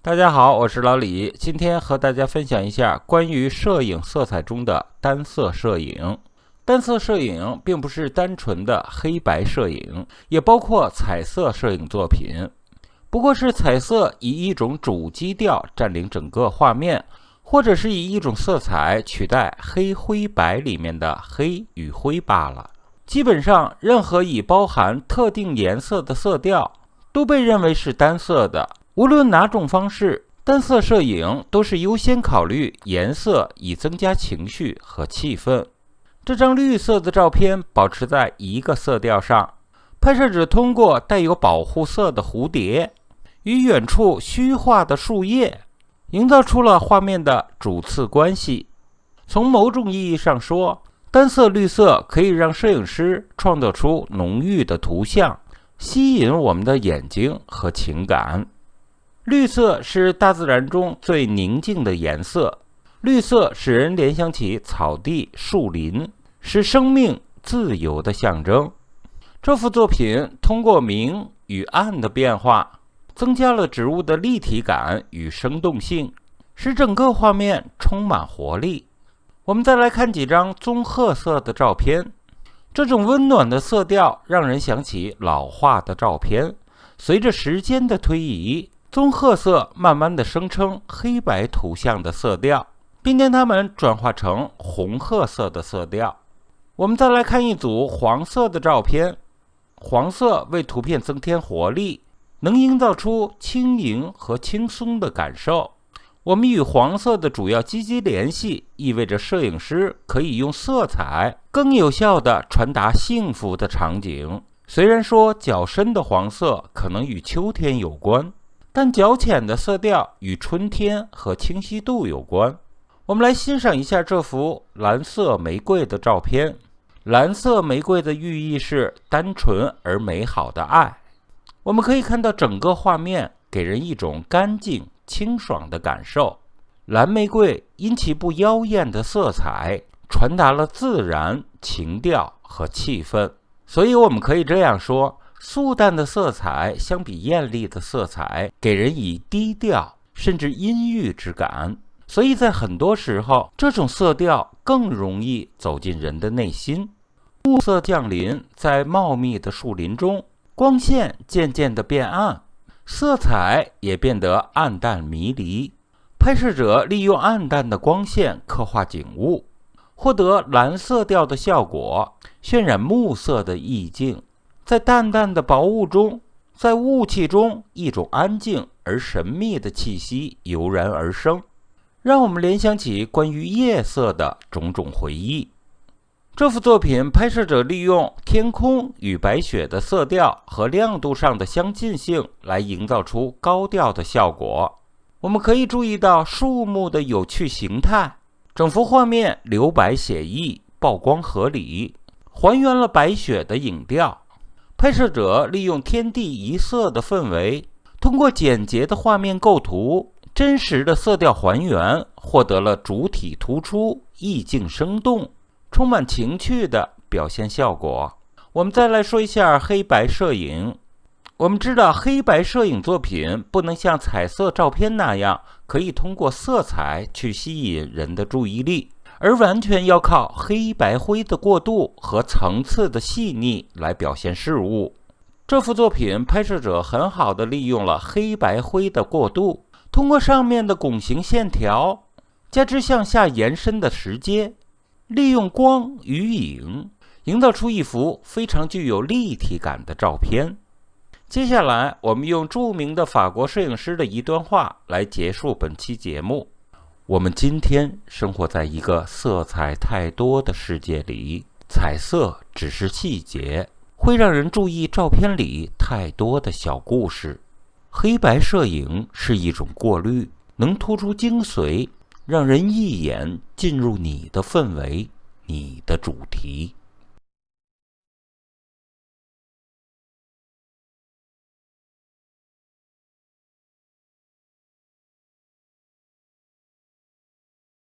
大家好，我是老李，今天和大家分享一下关于摄影色彩中的单色摄影。单色摄影并不是单纯的黑白摄影，也包括彩色摄影作品，不过是彩色以一种主基调占领整个画面，或者是以一种色彩取代黑灰白里面的黑与灰罢了。基本上任何已包含特定颜色的色调都被认为是单色的。无论哪种方式，单色摄影都是优先考虑颜色以增加情绪和气氛。这张绿色的照片保持在一个色调上，拍摄者通过带有保护色的蝴蝶与远处虚化的树叶，营造出了画面的主次关系。从某种意义上说，单色绿色可以让摄影师创造出浓郁的图像，吸引我们的眼睛和情感。绿色是大自然中最宁静的颜色，绿色使人联想起草地、树林，是生命自由的象征。这幅作品通过明与暗的变化，增加了植物的立体感与生动性，使整个画面充满活力。我们再来看几张棕褐色的照片，这种温暖的色调让人想起老化的照片。随着时间的推移，棕褐色慢慢地生成黑白图像的色调，并将它们转化成红褐色的色调。我们再来看一组黄色的照片，黄色为图片增添活力，能营造出轻盈和轻松的感受。我们与黄色的主要积极联系，意味着摄影师可以用色彩更有效地传达幸福的场景。虽然说较深的黄色可能与秋天有关，但较浅的色调与春天和清晰度有关。我们来欣赏一下这幅蓝色玫瑰的照片。蓝色玫瑰的寓意是单纯而美好的爱。我们可以看到整个画面给人一种干净清爽的感受。蓝玫瑰因其不妖艳的色彩，传达了自然、情调和气氛。所以我们可以这样说，素淡的色彩相比艳丽的色彩，给人以低调甚至阴郁之感。所以在很多时候，这种色调更容易走进人的内心。暮色降临，在茂密的树林中，光线渐渐地变暗，色彩也变得暗淡迷离。拍摄者利用暗淡的光线刻画景物，获得蓝色调的效果，渲染暮色的意境。在淡淡的薄雾中，在雾气中，一种安静而神秘的气息油然而生，让我们联想起关于夜色的种种回忆。这幅作品拍摄者利用天空与白雪的色调和亮度上的相近性来营造出高调的效果。我们可以注意到树木的有趣形态，整幅画面留白写意，曝光合理，还原了白雪的影调。拍摄者利用天地一色的氛围，通过简洁的画面构图、真实的色调还原，获得了主体突出、意境生动、充满情趣的表现效果。我们再来说一下黑白摄影。我们知道黑白摄影作品不能像彩色照片那样可以通过色彩去吸引人的注意力，而完全要靠黑白灰的过渡和层次的细腻来表现事物。这幅作品拍摄者很好地利用了黑白灰的过渡，通过上面的拱形线条，加之向下延伸的石阶，利用光与影，营造出一幅非常具有立体感的照片。接下来，我们用著名的法国摄影师的一段话来结束本期节目。我们今天生活在一个色彩太多的世界里，彩色只是细节，会让人注意照片里太多的小故事。黑白摄影是一种过滤，能突出精髓，让人一眼进入你的氛围，你的主题。